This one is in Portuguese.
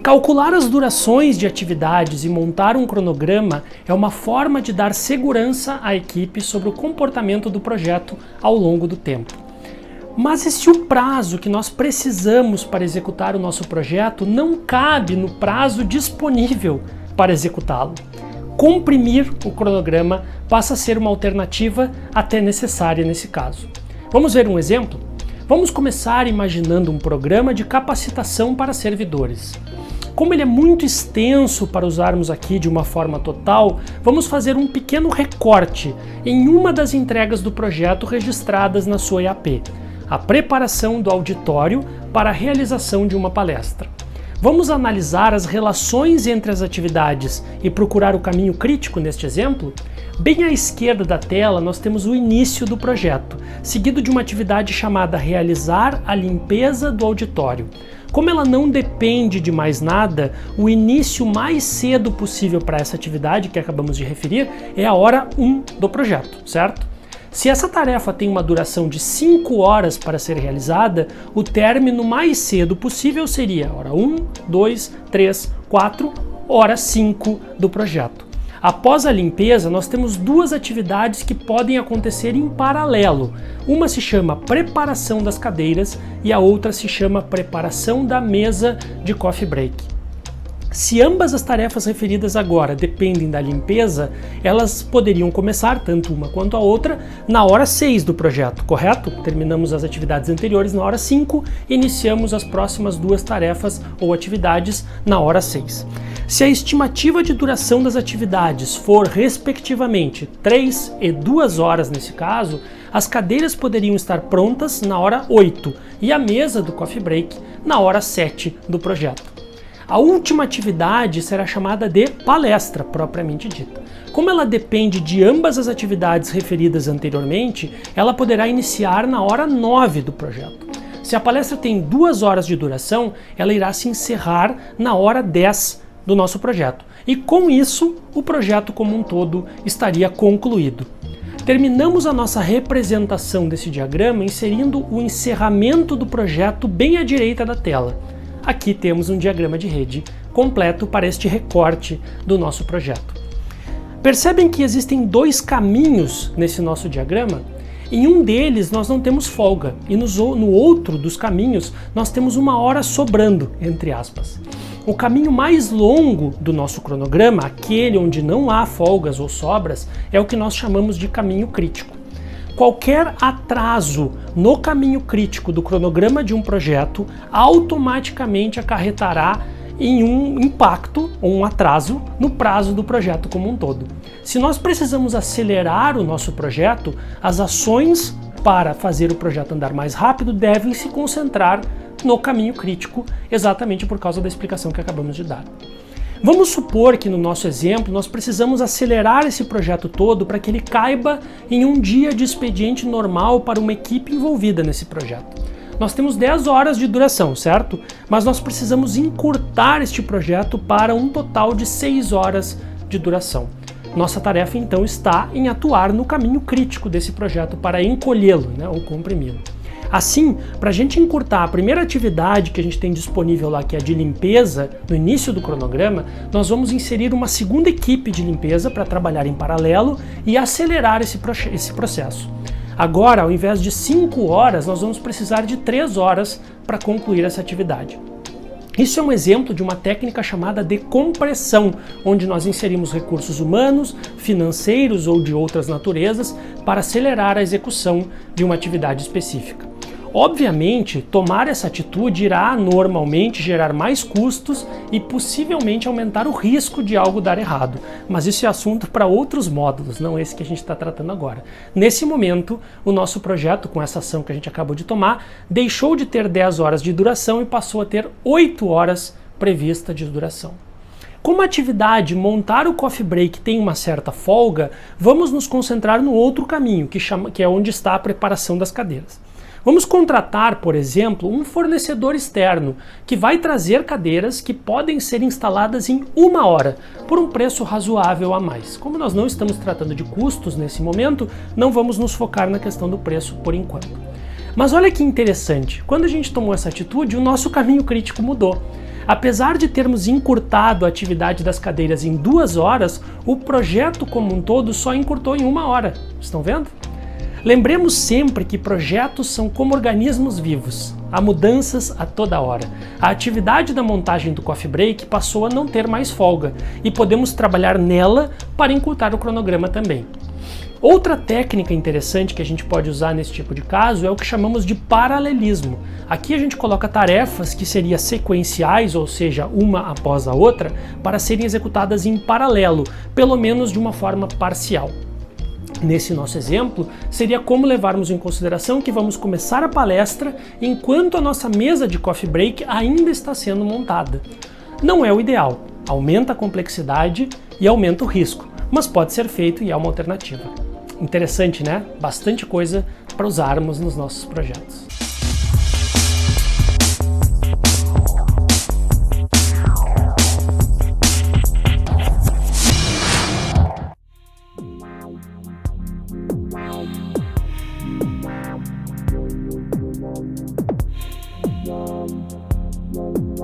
Calcular as durações de atividades e montar um cronograma é uma forma de dar segurança à equipe sobre o comportamento do projeto ao longo do tempo. Mas e se o prazo que nós precisamos para executar o nosso projeto não cabe no prazo disponível para executá-lo? Comprimir o cronograma passa a ser uma alternativa até necessária nesse caso. Vamos ver um exemplo? Vamos começar imaginando um programa de capacitação para servidores. Como ele é muito extenso para usarmos aqui de uma forma total, vamos fazer um pequeno recorte em uma das entregas do projeto registradas na sua EAP, a preparação do auditório para a realização de uma palestra. Vamos analisar as relações entre as atividades e procurar o caminho crítico neste exemplo? Bem à esquerda da tela nós temos o início do projeto, seguido de uma atividade chamada realizar a limpeza do auditório. Como ela não depende de mais nada, o início mais cedo possível para essa atividade que acabamos de referir é a hora 1 do projeto, certo? Se essa tarefa tem uma duração de 5 horas para ser realizada, o término mais cedo possível seria hora 1, 2, 3, 4, hora 5 do projeto. Após a limpeza, nós temos duas atividades que podem acontecer em paralelo. Uma se chama preparação das cadeiras e a outra se chama preparação da mesa de coffee break. Se ambas as tarefas referidas agora dependem da limpeza, elas poderiam começar, tanto uma quanto a outra, na hora 6 do projeto, correto? Terminamos as atividades anteriores na hora 5 e iniciamos as próximas duas tarefas ou atividades na hora 6. Se a estimativa de duração das atividades for, respectivamente, 3 e 2 horas nesse caso, as cadeiras poderiam estar prontas na hora 8 e a mesa do coffee break na hora 7 do projeto. A última atividade será chamada de palestra, propriamente dita. Como ela depende de ambas as atividades referidas anteriormente, ela poderá iniciar na hora 9 do projeto. Se a palestra tem 2 horas de duração, ela irá se encerrar na hora 10 do nosso projeto. E com isso, o projeto como um todo estaria concluído. Terminamos a nossa representação desse diagrama inserindo o encerramento do projeto bem à direita da tela. Aqui temos um diagrama de rede completo para este recorte do nosso projeto. Percebem que existem dois caminhos nesse nosso diagrama? Em um deles nós não temos folga e no outro dos caminhos nós temos uma hora sobrando, entre aspas. O caminho mais longo do nosso cronograma, aquele onde não há folgas ou sobras, é o que nós chamamos de caminho crítico. Qualquer atraso no caminho crítico do cronograma de um projeto automaticamente acarretará em um impacto ou um atraso no prazo do projeto como um todo. Se nós precisamos acelerar o nosso projeto, as ações para fazer o projeto andar mais rápido devem se concentrar no caminho crítico, exatamente por causa da explicação que acabamos de dar. Vamos supor que no nosso exemplo nós precisamos acelerar esse projeto todo para que ele caiba em um dia de expediente normal para uma equipe envolvida nesse projeto. Nós temos 10 horas de duração, certo? Mas nós precisamos encurtar este projeto para um total de 6 horas de duração. Nossa tarefa então está em atuar no caminho crítico desse projeto para encolhê-lo, ou comprimi-lo. Assim, para a gente encurtar a primeira atividade que a gente tem disponível lá, que é a de limpeza, no início do cronograma, nós vamos inserir uma segunda equipe de limpeza para trabalhar em paralelo e acelerar esse processo. Agora, ao invés de 5 horas, nós vamos precisar de 3 horas para concluir essa atividade. Isso é um exemplo de uma técnica chamada de compressão, onde nós inserimos recursos humanos, financeiros ou de outras naturezas para acelerar a execução de uma atividade específica. Obviamente, tomar essa atitude irá normalmente gerar mais custos e possivelmente aumentar o risco de algo dar errado, mas isso é assunto para outros módulos, não esse que a gente está tratando agora. Nesse momento, o nosso projeto, com essa ação que a gente acabou de tomar, deixou de ter 10 horas de duração e passou a ter 8 horas prevista de duração. Como a atividade montar o coffee break tem uma certa folga, vamos nos concentrar no outro caminho, que é onde está a preparação das cadeiras. Vamos contratar, por exemplo, um fornecedor externo que vai trazer cadeiras que podem ser instaladas em 1 hora, por um preço razoável a mais. Como nós não estamos tratando de custos nesse momento, não vamos nos focar na questão do preço por enquanto. Mas olha que interessante, quando a gente tomou essa atitude, o nosso caminho crítico mudou. Apesar de termos encurtado a atividade das cadeiras em 2 horas, o projeto como um todo só encurtou em 1 hora. Estão vendo? Lembremos sempre que projetos são como organismos vivos. Há mudanças a toda hora. A atividade da montagem do Coffee Break passou a não ter mais folga e podemos trabalhar nela para encurtar o cronograma também. Outra técnica interessante que a gente pode usar nesse tipo de caso é o que chamamos de paralelismo. Aqui a gente coloca tarefas que seriam sequenciais, ou seja, uma após a outra, para serem executadas em paralelo, pelo menos de uma forma parcial. Nesse nosso exemplo, seria como levarmos em consideração que vamos começar a palestra enquanto a nossa mesa de coffee break ainda está sendo montada. Não é o ideal, aumenta a complexidade e aumenta o risco, mas pode ser feito e é uma alternativa. Interessante, né? Bastante coisa para usarmos nos nossos projetos. Wow.